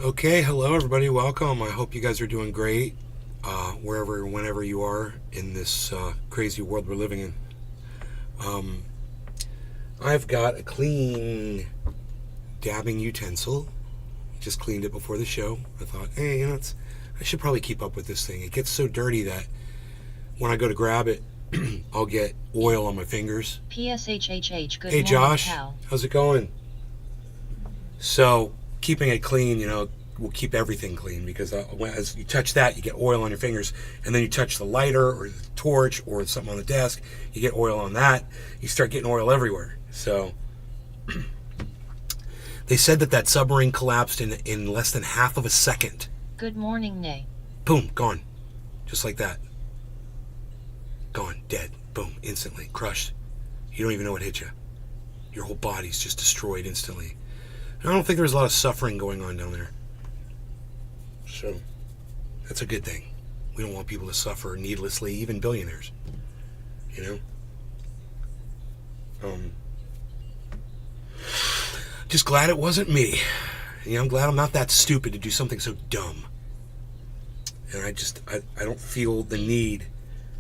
Okay, hello everybody, welcome. I hope you guys are doing great, wherever, whenever you are in this crazy world we're living in. I've got a clean dabbing utensil. Just cleaned it before the show. I thought, hey, I should probably keep up with this thing. It gets so dirty that when I go to grab it, I'll get oil on my fingers. PSHHH, good Hey morning, Josh, pal. how's it going? So, keeping it clean, will keep everything clean, because as you touch that, you get oil on your fingers, and then you touch the lighter or the torch or something on the desk, you get oil on that. You start getting oil everywhere. So they said that submarine collapsed in less than half of a second. Good morning, Nay. Boom, gone. Just like that. Gone, dead. Boom, instantly, crushed. You don't even know what hit you. Your whole body's just destroyed instantly. And I don't think there's a lot of suffering going on down there. So, that's a good thing. We don't want people to suffer needlessly, even billionaires. Just glad it wasn't me. I'm glad I'm not that stupid to do something so dumb. And I don't feel the need.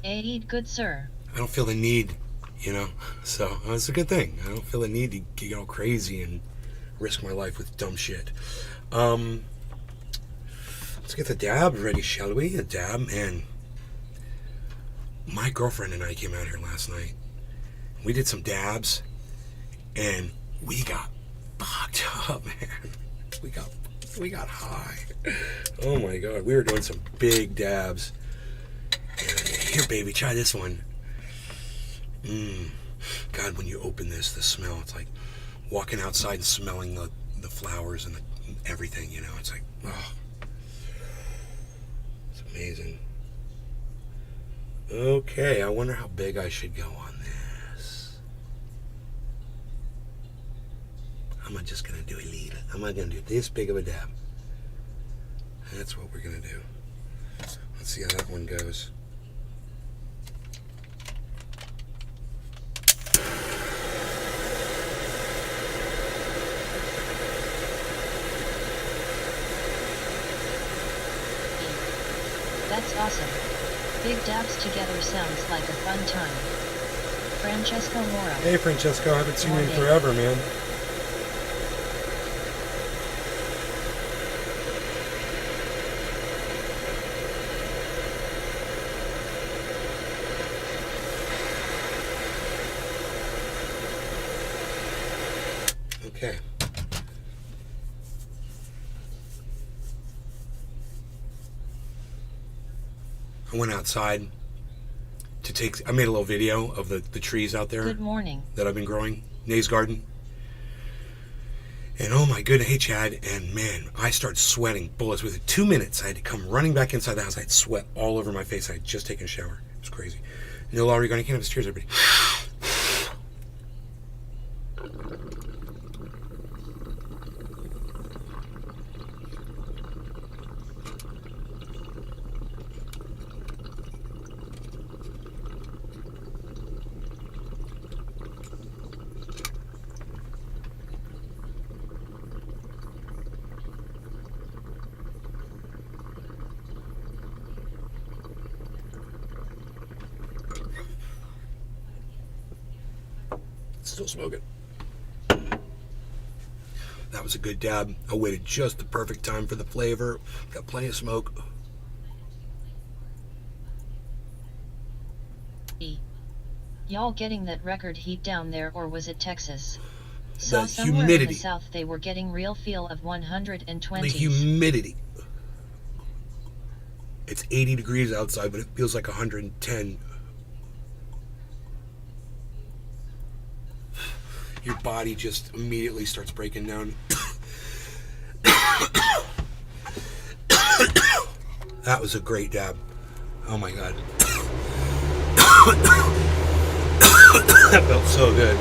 Aid, good sir. I don't feel the need, So, it's a good thing. I don't feel the need to get all crazy and risk my life with dumb shit. Let's get the dab ready, shall we? A dab, man. My girlfriend and I came out here last night. We did some dabs, and we got fucked up, man. We got high. Oh my god, we were doing some big dabs. Here, baby, try this one. God, when you open this, the smell, it's like walking outside and smelling the flowers and everything, It's like, oh. It's amazing. Okay, I wonder how big I should go on this. I'm not just going to do a little. I'm not going to do this big of a dab. That's what we're going to do. Let's see how that one goes. That's awesome. Big dabs together sounds like a fun time. Francesco Mora. Hey, Francesco, I haven't seen you in forever, man. Okay. I went outside I made a little video of the trees out there. Good morning. That I've been growing. Nay's garden. And oh my goodness, hey Chad, and man, I started sweating bullets. Within 2 minutes, I had to come running back inside the house. I had sweat all over my face. I had just taken a shower. It was crazy. No longer going, you can't have the tears, everybody. Still smoking. That was a good dab. I waited just the perfect time for the flavor. Got plenty of smoke. Y'all getting that record heat down there, or was it Texas? Saw The somewhere humidity. in the south they were getting real feel of 120. The humidity. It's 80 degrees outside, but it feels like 110. Your body just immediately starts breaking down. That was a great dab. Oh my god. That felt so good.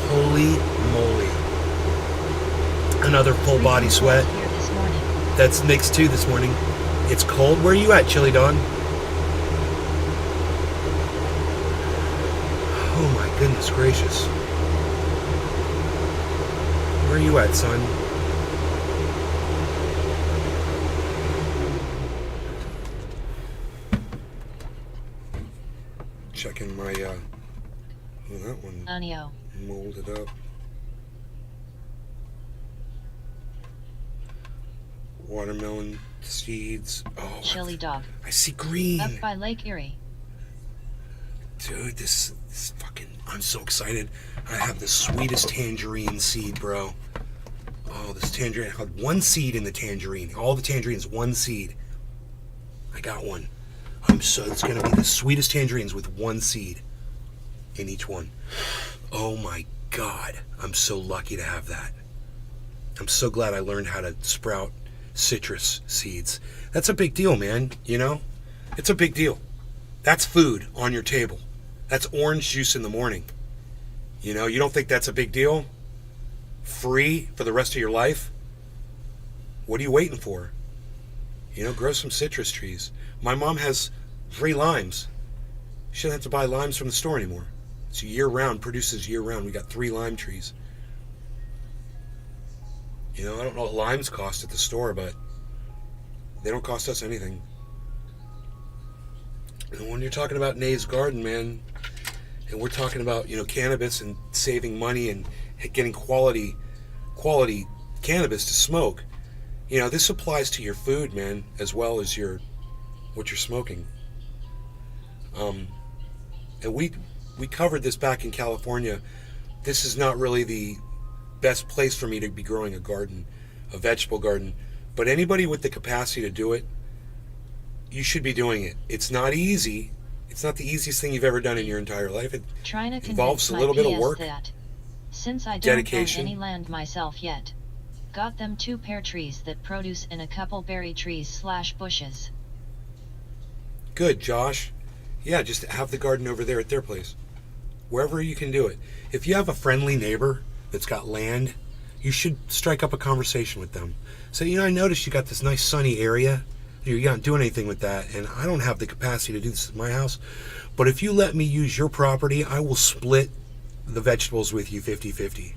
Holy moly. Another full body sweat. Here this morning. That's mixed too this morning. It's cold. Where are you at, Chili Dawn? Oh my goodness gracious. Where are you at, son? checking my, oh, that one Anio. molded up. Watermelon seeds. Oh, Chili dog. I see green. Up by Lake Erie. Dude, this fucking, I'm so excited. I have the sweetest tangerine seed, bro. Oh, this tangerine, I had one seed in the tangerine. All the tangerines, one seed. I got one. It's gonna be the sweetest tangerines with one seed in each one. Oh my God, I'm so lucky to have that. I'm so glad I learned how to sprout citrus seeds. That's a big deal, man, you know? It's a big deal. That's food on your table. That's orange juice in the morning. You know, you don't think that's a big deal? Free for the rest of your life? What are you waiting for? You know, grow some citrus trees. My mom has 3 limes. She doesn't have to buy limes from the store anymore. It's year-round, produces year-round. We got 3 lime trees. You know, I don't know what limes cost at the store, but they don't cost us anything. And when you're talking about Nay's garden, man, and we're talking about, you know, cannabis and saving money and getting quality cannabis to smoke, you know, this applies to your food, man, as well as what you're smoking. And we covered this back in California. This is not really the best place for me to be growing a garden, a vegetable garden, but anybody with the capacity to do it, you should be doing it. It's not easy. It's not the easiest thing you've ever done in your entire life. It involves a little bit of work, that, since I don't dedication. own any land myself yet, got them 2 pear trees that produce in a couple berry trees / bushes. Good, Josh. Yeah, just have the garden over there at their place. Wherever you can do it. If you have a friendly neighbor that's got land, you should strike up a conversation with them. Say, you know, I noticed you got this nice sunny area. You're not doing anything with that, and I don't have the capacity to do this at my house. But if you let me use your property, I will split the vegetables with you 50-50.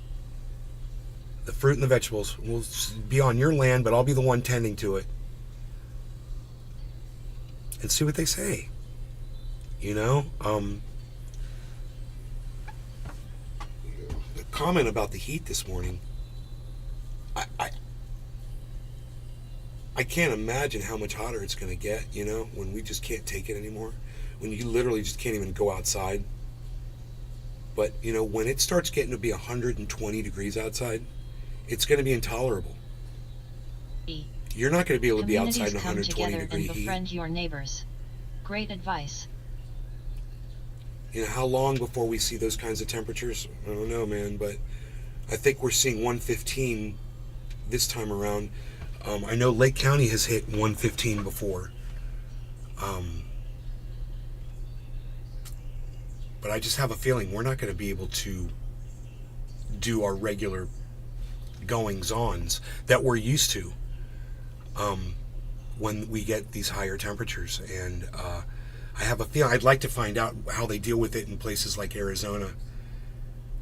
The fruit and the vegetables will be on your land, but I'll be the one tending to it. And see what they say. You know? The comment about the heat this morning, I can't imagine how much hotter it's going to get, you know, when we just can't take it anymore. When you literally just can't even go outside. But, you know, when it starts getting to be 120 degrees outside, it's going to be intolerable. You're not going to be able to be outside in 120 degree heat. Befriend your neighbors. Great advice. You know, how long before we see those kinds of temperatures? I don't know, man, but I think we're seeing 115 this time around. I know Lake County has hit 115 before. But I just have a feeling we're not going to be able to do our regular goings-ons that we're used to when we get these higher temperatures. And I have a feeling, I'd like to find out how they deal with it in places like Arizona.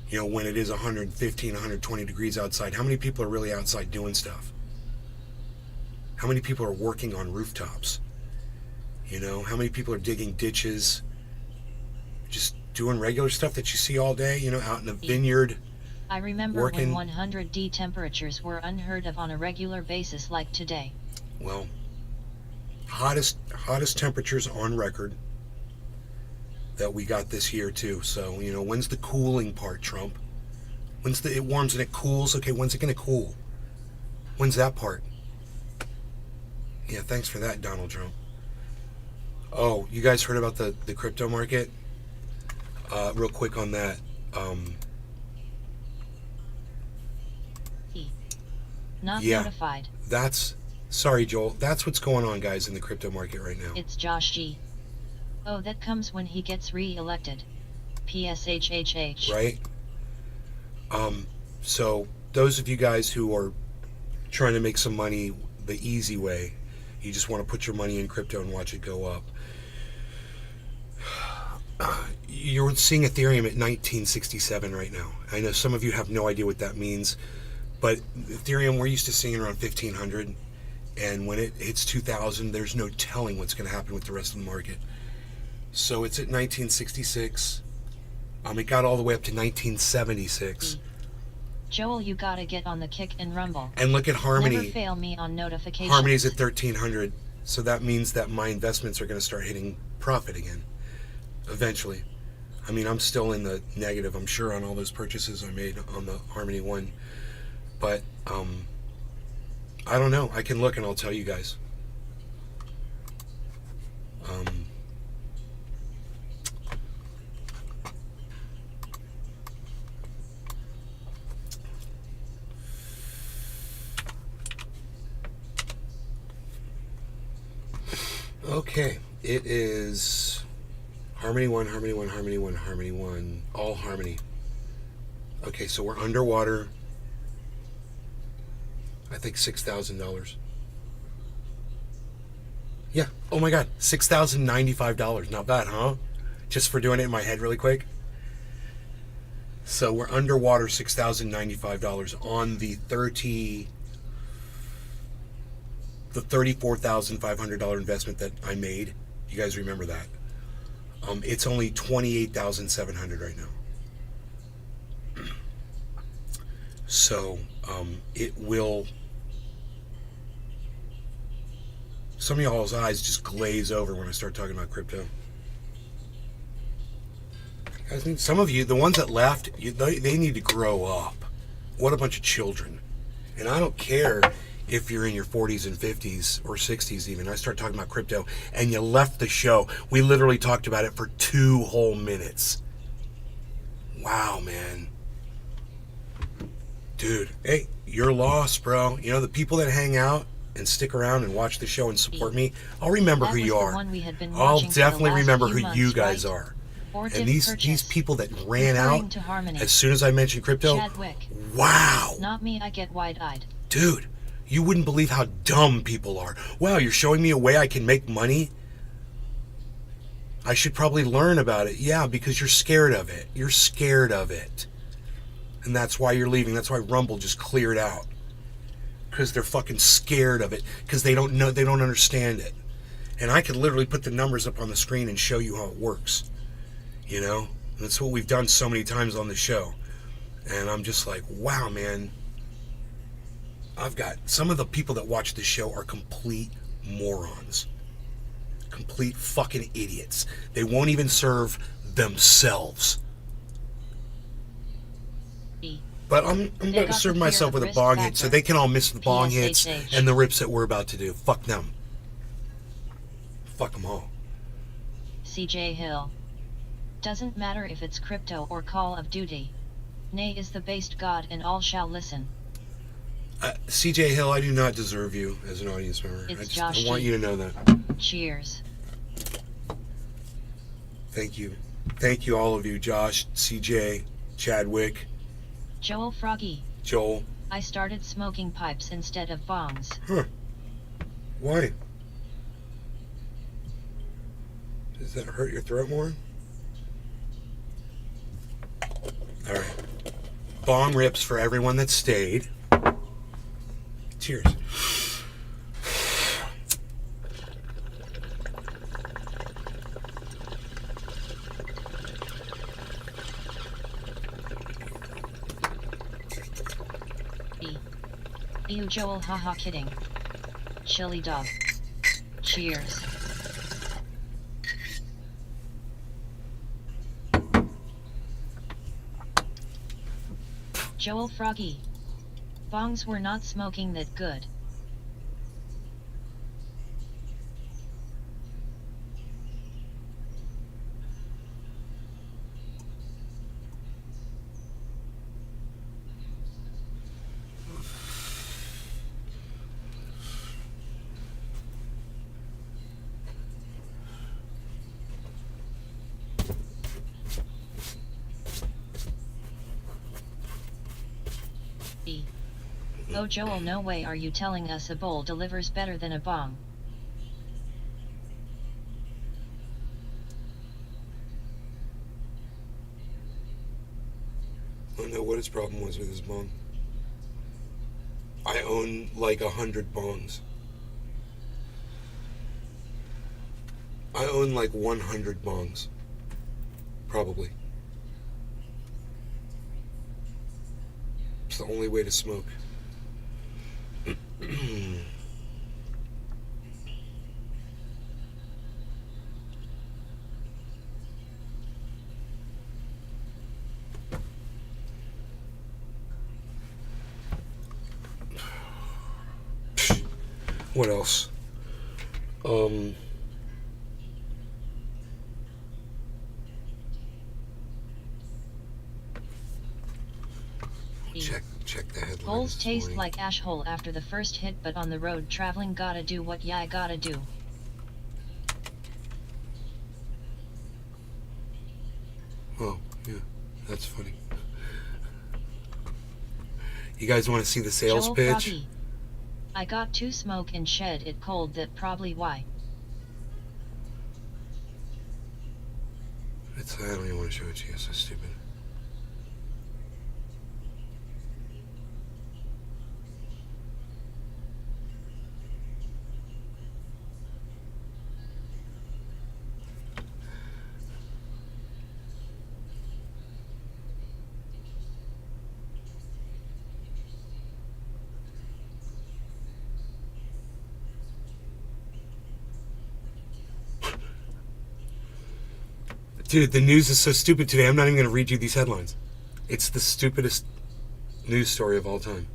You know, when it is 115, 120 degrees outside, how many people are really outside doing stuff? How many people are working on rooftops? You know, how many people are digging ditches? Just doing regular stuff that you see all day, you know, out in a vineyard. I remember working. when 100°C temperatures were unheard of on a regular basis like today. Well, hottest temperatures on record that we got this year too. So, you know, when's the cooling part, Trump? It warms and it cools? Okay, when's it going to cool? When's that part? Yeah, thanks for that, Donald Trump. Oh, you guys heard about the crypto market? Real quick on that. Not yeah, notified. Sorry, Joel. That's what's going on, guys, in the crypto market right now. It's Josh G. Oh, that comes when he gets re-elected. PSHHH. Right? So, those of you guys who are trying to make some money the easy way, you just want to put your money in crypto and watch it go up. You're seeing Ethereum at 1967 right now. I know some of you have no idea what that means, but Ethereum, we're used to seeing it around 1500, and when it hits 2000, there's no telling what's going to happen with the rest of the market. So it's at 1966. It got all the way up to 1976. Joel, you gotta get on the kick and rumble. And look at Harmony. Never fail me on notifications. Harmony's at 1,300. So that means that my investments are going to start hitting profit again. Eventually. I mean, I'm still in the negative, I'm sure, on all those purchases I made on the Harmony one. But, I don't know. I can look and I'll tell you guys. Okay, it is Harmony 1, Harmony 1, Harmony 1, Harmony 1, all Harmony. Okay, so we're underwater, I think $6,000. Yeah, oh my God, $6,095. Not bad, huh? Just for doing it in my head really quick. So we're underwater $6,095 on the $34,500 investment that I made. You guys remember that? It's only $28,700 right now. So it will. Some of y'all's eyes just glaze over when I start talking about crypto. I think some of you, the ones that left, they need to grow up. What a bunch of children. And I don't care if you're in your 40s and 50s or 60s even. I start talking about crypto and you left the show. We literally talked about it for 2 whole minutes. Wow, man. Dude, hey, you're lost, bro. You know, the people that hang out and stick around and watch the show and support me, I'll remember who you are. I'll definitely remember who you guys are. And these people that ran out as soon as I mentioned crypto, wow. Not me, I get wide-eyed. Dude, you wouldn't believe how dumb people are. Wow, you're showing me a way I can make money? I should probably learn about it. Yeah, because you're scared of it. You're scared of it. And that's why you're leaving. That's why Rumble just cleared out. Because they're fucking scared of it. Because they don't know, they don't understand it. And I could literally put the numbers up on the screen and show you how it works. You know? And that's what we've done so many times on the show. And I'm just like, wow, man. I've got some of the people that watch this show are complete morons. Complete fucking idiots. They won't even serve themselves. But I'm about to serve myself with a bong hit so they can all miss the bong hits and the rips that we're about to do. Fuck them. Fuck them all. CJ Hill. Doesn't matter if it's crypto or Call of Duty. Nay is the based god and all shall listen. CJ Hill, I do not deserve you as an audience member. I want you to know that. Cheers. Thank you. Thank you, all of you. Josh, CJ, Chadwick. Joel Froggy. Joel. I started smoking pipes instead of bongs. Huh. Why? Does that hurt your throat more? Alright. Bong rips for everyone that stayed. Cheers. Ew, Joel, haha, kidding. Chili dog. Cheers. Joel Froggy. Bongs were not smoking that good. Oh Joel, no way are you telling us a bowl delivers better than a bong. I don't know what his problem was with his bong. I own like 100 bongs. I own like 100 bongs. Probably. It's the only way to smoke. What else? Check the headlines. Holes taste like ash hole after the first hit, but on the road traveling gotta do what ya gotta do. Oh, yeah, that's funny. You guys want to see the sales Joel pitch? Froggy. I got to smoke and shed it cold, that probably why. I don't even want to show it to you, it's so stupid. Dude, the news is so stupid today, I'm not even going to read you these headlines. It's the stupidest news story of all time.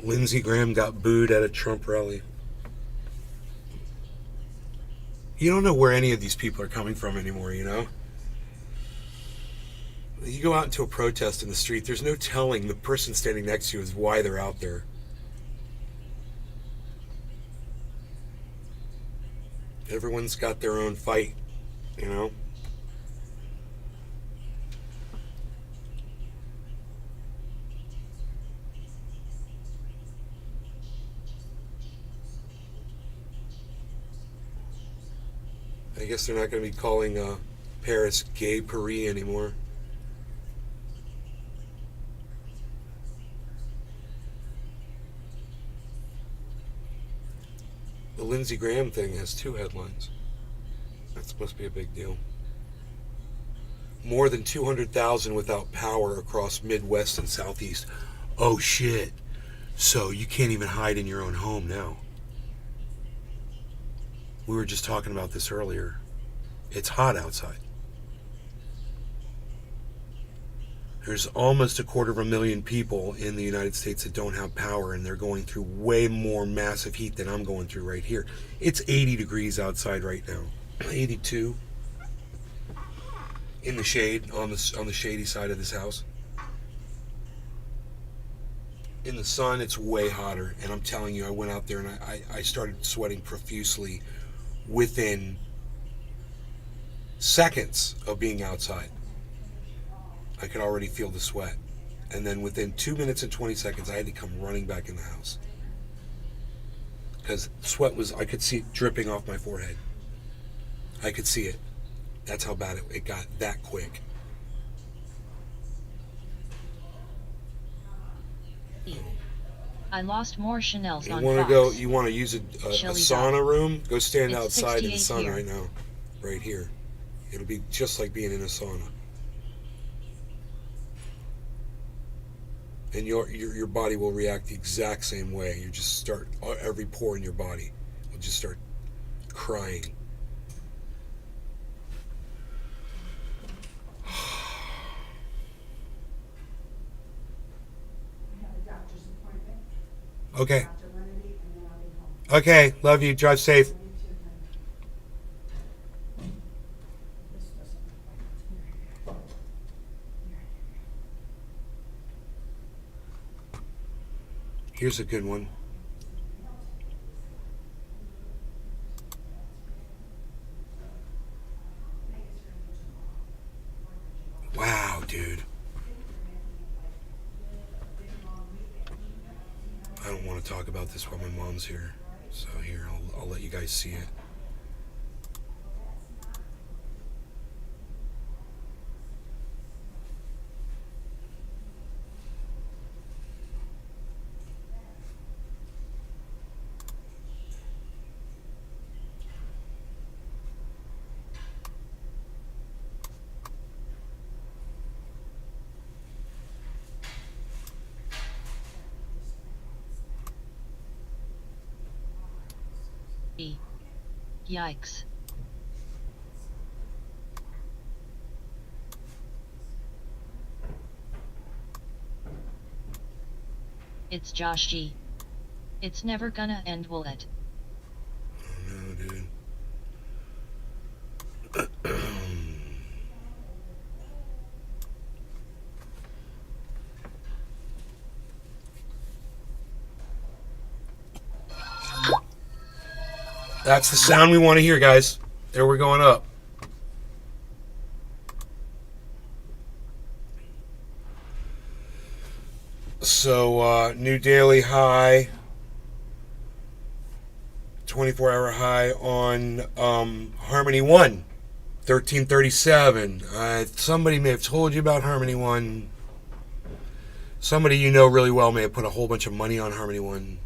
Lindsey Graham got booed at a Trump rally. You don't know where any of these people are coming from anymore, you know? You go out into a protest in the street, there's no telling the person standing next to you is why they're out there. Everyone's got their own fight, you know? I guess they're not going to be calling Paris Gay Paris anymore. The Lindsey Graham thing has 2 headlines. That must be a big deal. More than 200,000 without power across Midwest and Southeast. Oh shit. So you can't even hide in your own home now. We were just talking about this earlier. It's hot outside. There's almost 250,000 people in the United States that don't have power, and they're going through way more massive heat than I'm going through right here. It's 80 degrees outside right now. 82 in the shade, on the shady side of this house. In the sun, it's way hotter, and I'm telling you, I went out there and I started sweating profusely within seconds of being outside. I could already feel the sweat. And then within 2 minutes and 20 seconds, I had to come running back in the house. Because sweat was, I could see it dripping off my forehead. I could see it. That's how bad it got that quick. I lost more Chanel's on Fox. You want to use a sauna room? Go stand it's outside in the sun here. right now. Right here. It'll be just like being in a sauna. And your body will react the exact same way. You just start, every pore in your body will just start crying. Okay. Okay, love you. Drive safe. Here's a good one. Wow, dude. dude. I don't want to talk about this while my mom's here. So here, I'll let you guys see it. Yikes. It's Josh G. It's never gonna end, will it? Oh no, dude. That's the sound we want to hear, guys. There we're going up. So, new daily high, 24-hour high on Harmony 1, 1337. Somebody may have told you about Harmony 1. Somebody you know really well may have put a whole bunch of money on Harmony 1.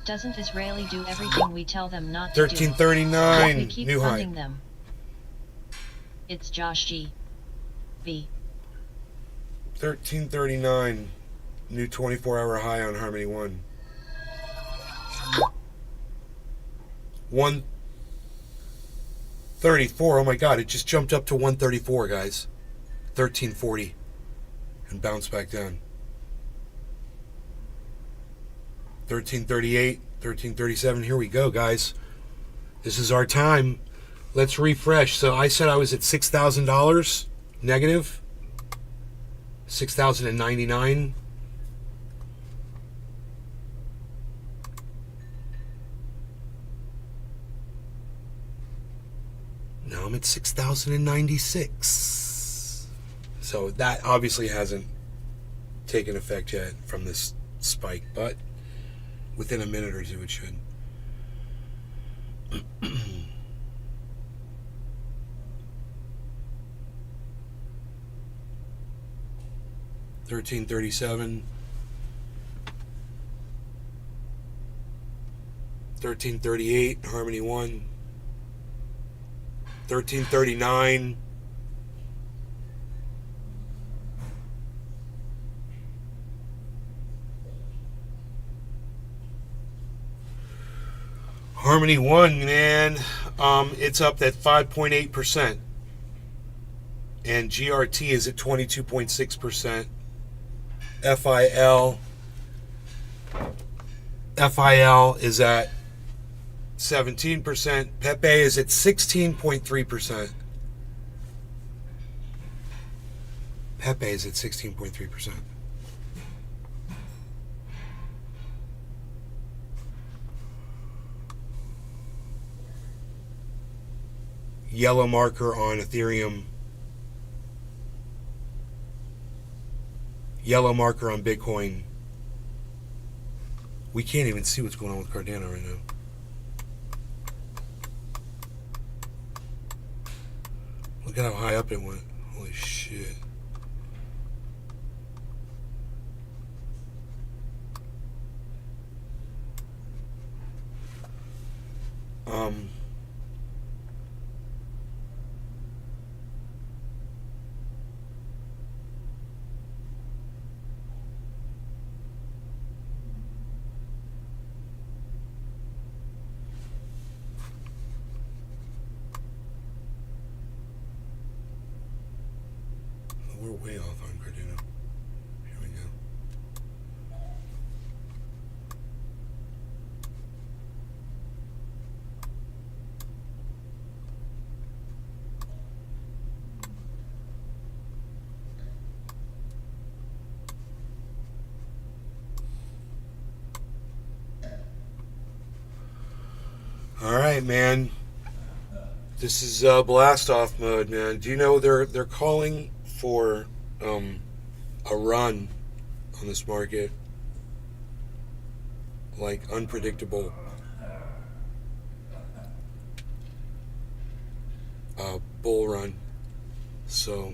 Doesn't Israeli do everything we tell them not to 1339, do? We keep new high. funding them. It's Josh G. B. 1339, new 24-hour high on Harmony 1. 134, oh my god, it just jumped up to 134, guys. 1340, and bounced back down. 1338, 1337, here we go, guys. This is our time. Let's refresh. So I said I was at $6,000 negative. 6,099. Now I'm at 6,096. So that obviously hasn't taken effect yet from this spike, but within a minute or two it should. 1337, 1338, Harmony 1, 1339, Harmony 1, man, it's up at 5.8%, and GRT is at 22.6%. FIL is at 17%. Pepe is at 16.3%. Pepe is at 16.3%. Yellow marker on Ethereum. Yellow marker on Bitcoin. We can't even see what's going on with Cardano right now. Look at how high up it went. Holy shit. We're way off on Cardano. Here we go. All right, man. This is blast off mode, man. Do you know they're calling for a run on this market, like unpredictable bull run. So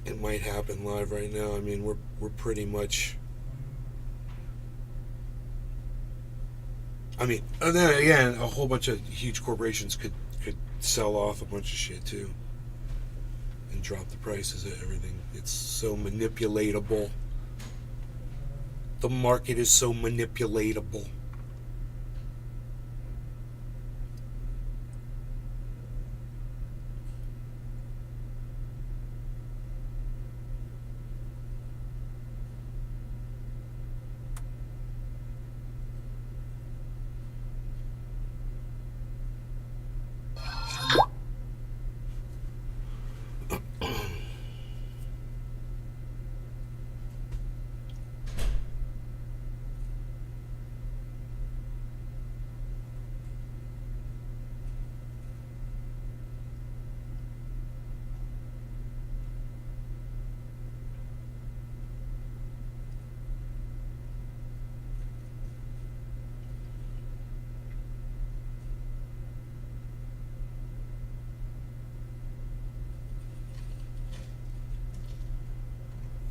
it might happen live right now. I mean, we're pretty much. I mean, and then again, a whole bunch of huge corporations could sell off a bunch of shit too, and drop the prices of everything. It's so manipulatable. The market is so manipulatable.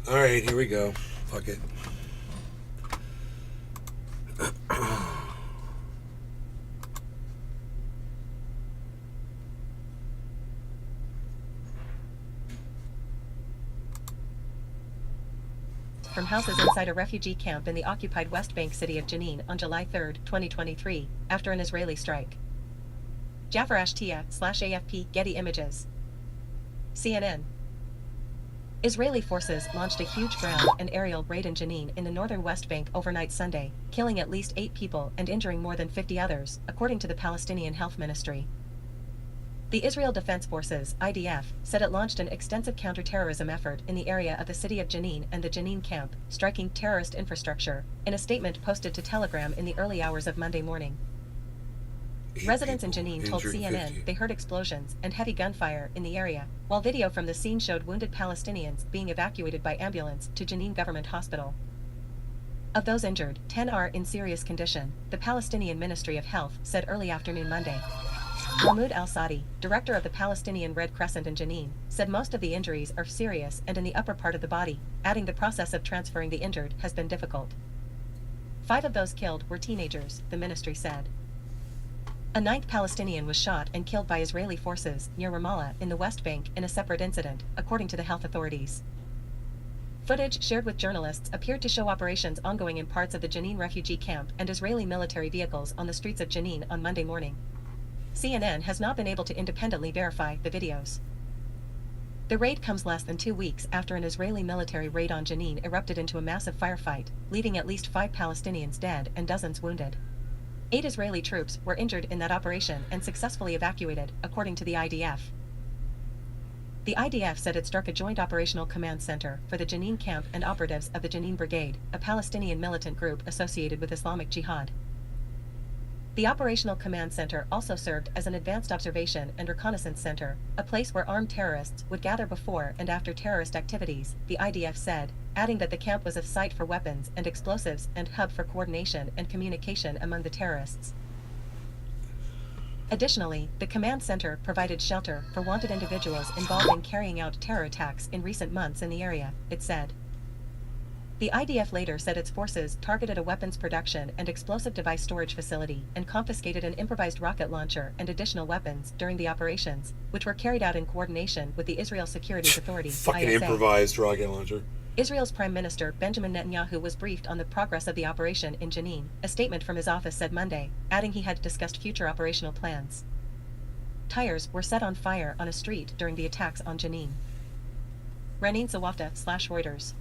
Alright, here we go. Fuck it. From houses inside a refugee camp in the occupied West Bank city of Jenin on July 3, 2023, after an Israeli strike. Jafar Ashtia/AFP Getty Images. CNN. Israeli forces launched a huge ground and aerial raid in Jenin in the northern West Bank overnight Sunday, killing at least 8 people and injuring more than 50 others, according to the Palestinian Health Ministry. The Israel Defense Forces, IDF, said it launched an extensive counter-terrorism effort in the area of the city of Jenin and the Jenin camp, striking terrorist infrastructure, in a statement posted to Telegram in the early hours of Monday morning. Residents in Jenin told CNN 50. They heard explosions and heavy gunfire in the area, while video from the scene showed wounded Palestinians being evacuated by ambulance to Jenin Government Hospital. Of those injured, 10 are in serious condition, the Palestinian Ministry of Health said early afternoon Monday. Mahmoud al-Sadi, director of the Palestinian Red Crescent in Jenin, said most of the injuries are serious and in the upper part of the body, adding the process of transferring the injured has been difficult. 5 of those killed were teenagers, the ministry said. A 9th Palestinian was shot and killed by Israeli forces near Ramallah in the West Bank in a separate incident, according to the health authorities. Footage shared with journalists appeared to show operations ongoing in parts of the Jenin refugee camp and Israeli military vehicles on the streets of Jenin on Monday morning. CNN has not been able to independently verify the videos. The raid comes less than 2 weeks after an Israeli military raid on Jenin erupted into a massive firefight, leaving at least 5 Palestinians dead and dozens wounded. 8 Israeli troops were injured in that operation and successfully evacuated, according to the IDF. The IDF said it struck a joint operational command center for the Jenin camp and operatives of the Jenin Brigade, a Palestinian militant group associated with Islamic Jihad. The operational command center also served as an advanced observation and reconnaissance center, a place where armed terrorists would gather before and after terrorist activities, the IDF said, adding that the camp was a site for weapons and explosives and hub for coordination and communication among the terrorists. Additionally, the command center provided shelter for wanted individuals involved in carrying out terror attacks in recent months in the area, it said. The IDF later said its forces targeted a weapons production and explosive device storage facility and confiscated an improvised rocket launcher and additional weapons during the operations, which were carried out in coordination with the Israel Securities Authority, Fucking ISA. Improvised rocket launcher. Israel's Prime Minister Benjamin Netanyahu was briefed on the progress of the operation in Jenin, a statement from his office said Monday, adding he had discussed future operational plans. Tires were set on fire on a street during the attacks on Jenin. Ranin Sawafta/Reuters.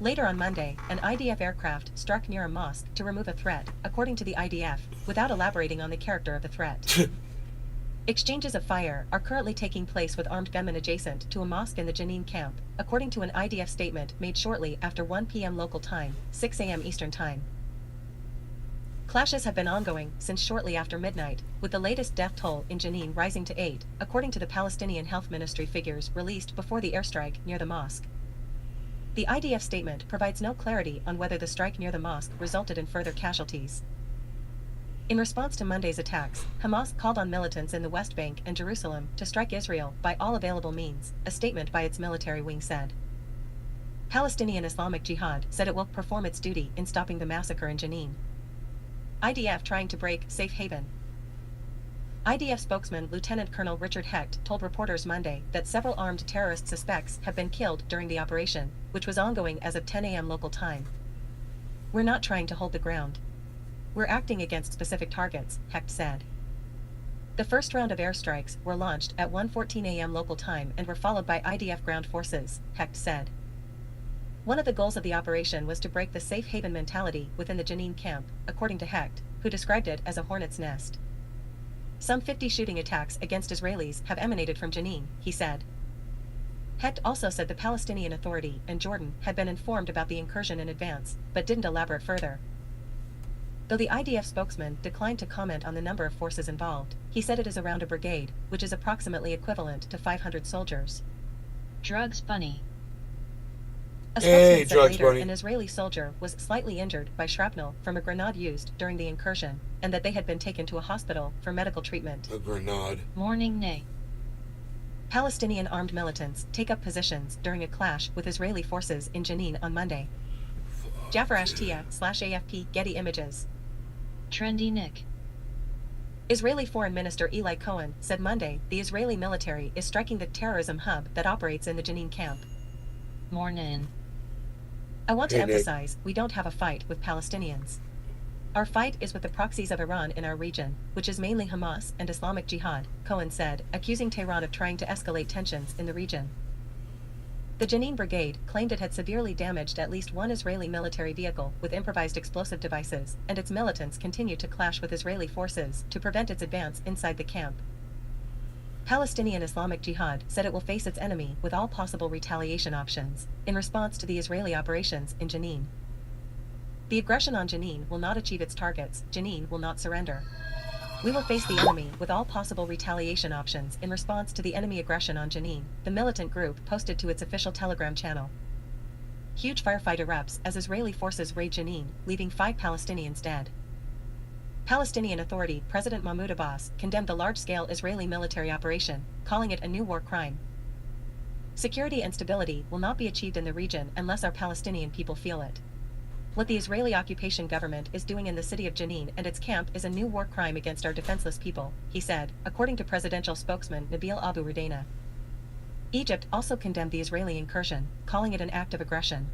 Later on Monday, an IDF aircraft struck near a mosque to remove a threat, according to the IDF, without elaborating on the character of the threat. Exchanges of fire are currently taking place with armed gunmen adjacent to a mosque in the Jenin camp, according to an IDF statement made shortly after 1 p.m. local time, 6 a.m. Eastern Time. Clashes have been ongoing since shortly after midnight, with the latest death toll in Jenin rising to 8, according to the Palestinian Health Ministry figures released before the airstrike near the mosque. The IDF statement provides no clarity on whether the strike near the mosque resulted in further casualties. In response to Monday's attacks, Hamas called on militants in the West Bank and Jerusalem to strike Israel by all available means, a statement by its military wing said. Palestinian Islamic Jihad said it will perform its duty in stopping the massacre in Jenin. IDF trying to break safe haven. IDF spokesman Lieutenant Colonel Richard Hecht told reporters Monday that several armed terrorist suspects have been killed during the operation, which was ongoing as of 10 a.m. local time. We're not trying to hold the ground. We're acting against specific targets, Hecht said. The first round of airstrikes were launched at 1:14 a.m. local time and were followed by IDF ground forces, Hecht said. One of the goals of the operation was to break the safe haven mentality within the Jenin camp, according to Hecht, who described it as a hornet's nest. Some 50 shooting attacks against Israelis have emanated from Jenin, he said. Hecht also said the Palestinian Authority and Jordan had been informed about the incursion in advance, but didn't elaborate further. Though the IDF spokesman declined to comment on the number of forces involved, he said it is around a brigade, which is approximately equivalent to 500 soldiers. Drugs bunny. A spokesman said drugs later bunny. an Israeli soldier was slightly injured by shrapnel from a grenade used during the incursion, and that they had been taken to a hospital for medical treatment. A grenade. Morning nay. Palestinian armed militants take up positions during a clash with Israeli forces in Jenin on Monday. Jafar Ashtia/AFP Getty Images. Trendy Nick. Israeli Foreign Minister Eli Cohen said Monday the Israeli military is striking the terrorism hub that operates in the Jenin camp. Mornin. I want to Hey, Nick. emphasize we don't have a fight with Palestinians. Our fight is with the proxies of Iran in our region, which is mainly Hamas and Islamic Jihad, Cohen said, accusing Tehran of trying to escalate tensions in the region. The Jenin Brigade claimed it had severely damaged at least one Israeli military vehicle with improvised explosive devices, and its militants continue to clash with Israeli forces to prevent its advance inside the camp. Palestinian Islamic Jihad said it will face its enemy with all possible retaliation options, in response to the Israeli operations in Jenin. The aggression on Jenin will not achieve its targets, Jenin will not surrender. We will face the enemy with all possible retaliation options in response to the enemy aggression on Jenin, the militant group posted to its official Telegram channel. Huge firefight erupts as Israeli forces raid Jenin, leaving 5 Palestinians dead. Palestinian Authority President Mahmoud Abbas condemned the large-scale Israeli military operation, calling it a new war crime. Security and stability will not be achieved in the region unless our Palestinian people feel it. What the Israeli occupation government is doing in the city of Jenin and its camp is a new war crime against our defenseless people, he said, according to presidential spokesman Nabil Abu Rudaina. Egypt also condemned the Israeli incursion, calling it an act of aggression.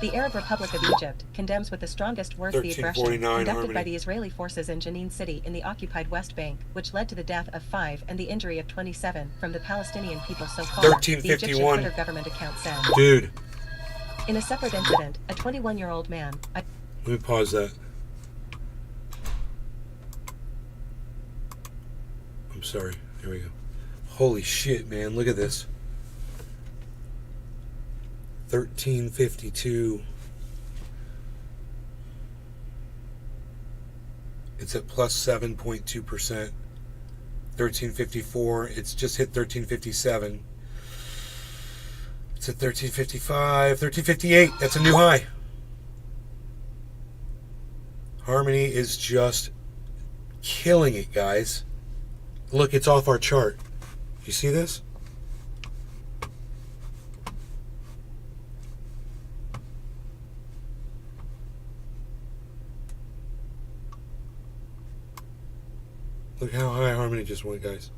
The Arab Republic of Egypt condemns with the strongest words the aggression 1349 conducted Harmony. by the Israeli forces in Jenin city in the occupied West Bank, which led to the death of 5 and the injury of 27 from the Palestinian people so far, the Egyptian 1351. Twitter government account said. Dude, In a separate incident, a 21-year-old man, let me pause that. I'm sorry. Here we go. Holy shit, man. Look at this. 1352. It's at plus 7.2%. 1354. It's just hit 1357. It's at 1355. 1358. That's a new high. Harmony is just killing it, guys. Look, it's off our chart. You see this? Look how high Harmony just went, guys.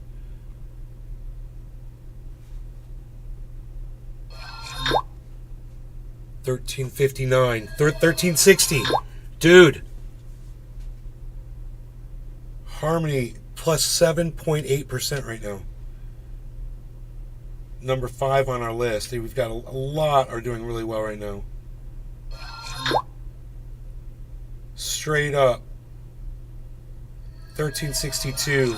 $13.59. 13.60. Dude. Harmony plus 7.8% right now. Number 5 on our list. We've got a lot are doing really well right now. Straight up. 1362.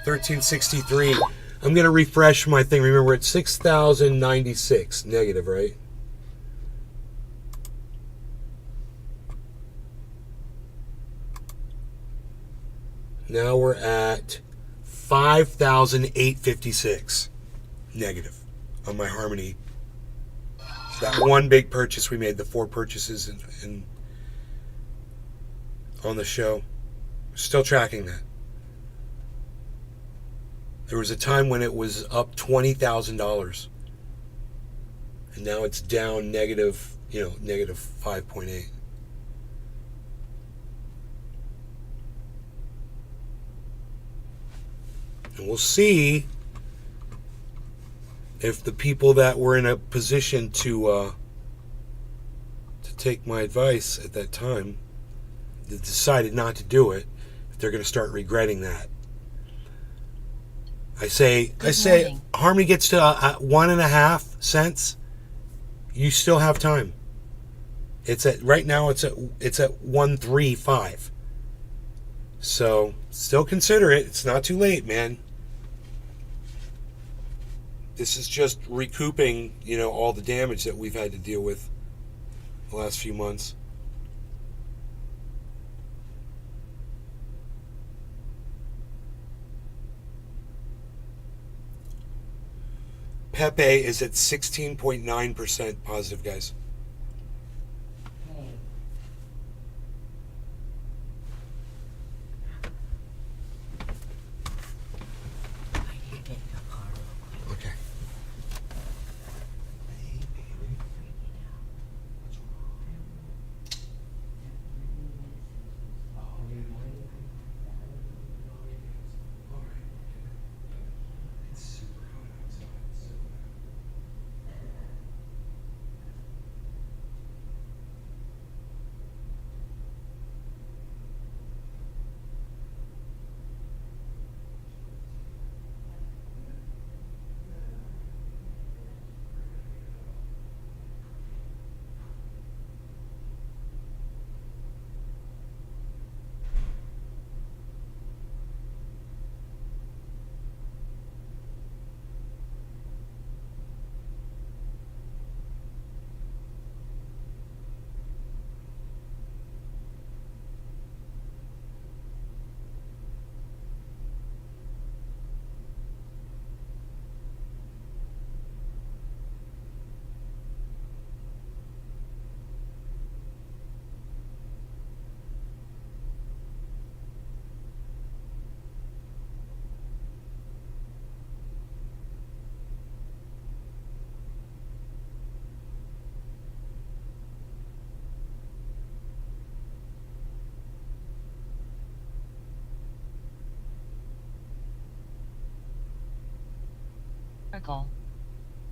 1363. I'm going to refresh my thing. Remember, it's 6,096 negative, right? Now we're at 5,856 negative on my Harmony. That one big purchase we made, the 4 purchases on the show. Still tracking that. There was a time when it was up $20,000. And now it's down negative 5.8. And we'll see if the people that were in a position to take my advice at that time, that decided not to do it, if they're going to start regretting that. I say morning. Harmony gets to 1.5 cents. You still have time. Right now it's at 1.35. So still consider it. It's not too late, man. This is just recouping, all the damage that we've had to deal with the last few months. Pepe is at 16.9% positive, guys. Okay.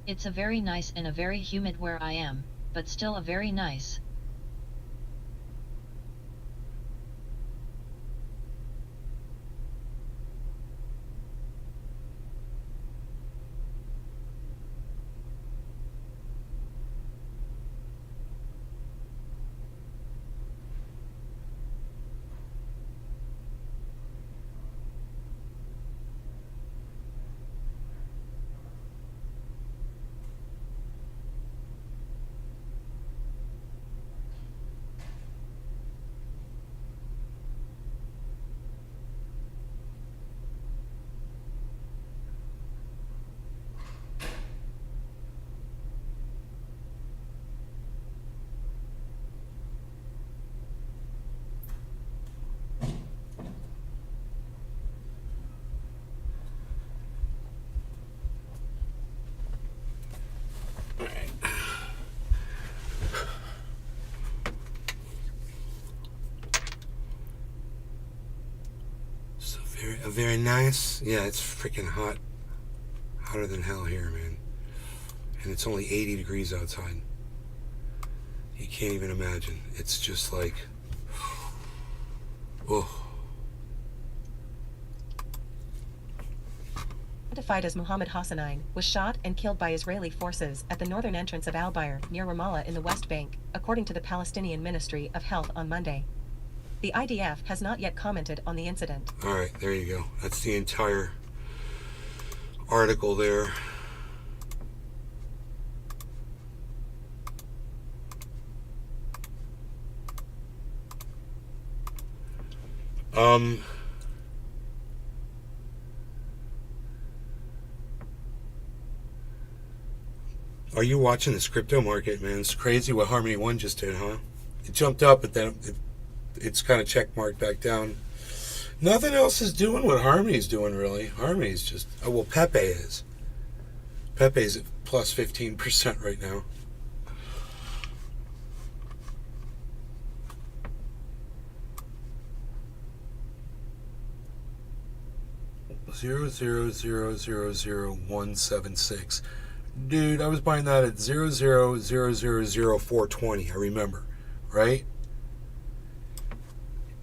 It's a very nice and a very humid where I am, but still a very nice. Very nice. Yeah, it's freaking hot. Hotter than hell here, man. And it's only 80 degrees outside. You can't even imagine. It's just like, oh. Identified as Muhammad Hassanein, was shot and killed by Israeli forces at the northern entrance of Al-Bayer, near Ramallah in the West Bank, according to the Palestinian Ministry of Health on Monday. The IDF has not yet commented on the incident. All right, there you go. That's the entire article there. Are you watching this crypto market, man? It's crazy what Harmony One just did, huh? It jumped up, but then it's kind of check marked back down. Nothing else is doing what Harmony's doing, really. Harmony's just... Oh, well, Pepe is. Pepe's at plus 15% right now. Zero zero zero zero zero 176. Dude, I was buying that at 0.0000420. I remember, right?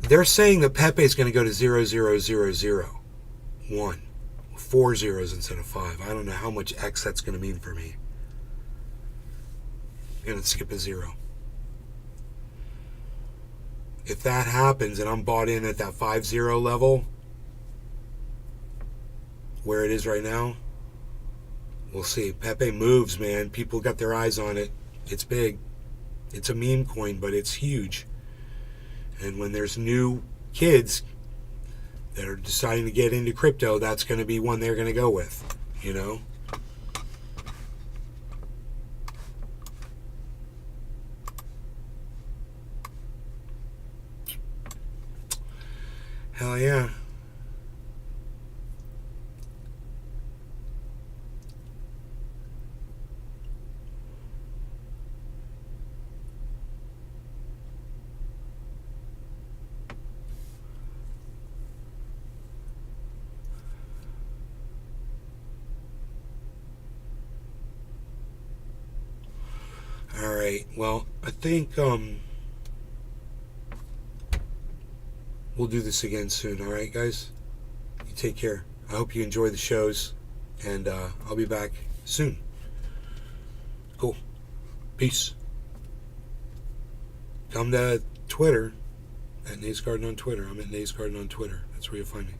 They're saying that Pepe is going to go to 0.0001. 4 zeros instead of 5. I don't know how much X that's going to mean for me. I'm going to skip a 0. If that happens and I'm bought in at that 5-0 level, where it is right now, we'll see. Pepe moves, man. People got their eyes on it. It's big. It's a meme coin, but it's huge. And when there's new kids that are deciding to get into crypto, that's going to be one they're going to go with, you know? Hell yeah. All right. Well, I think we'll do this again soon. All right, guys. You take care. I hope you enjoy the shows, and I'll be back soon. Cool. Peace. Come to Twitter at Nays Garden on Twitter. I'm at Nays Garden on Twitter. That's where you'll find me.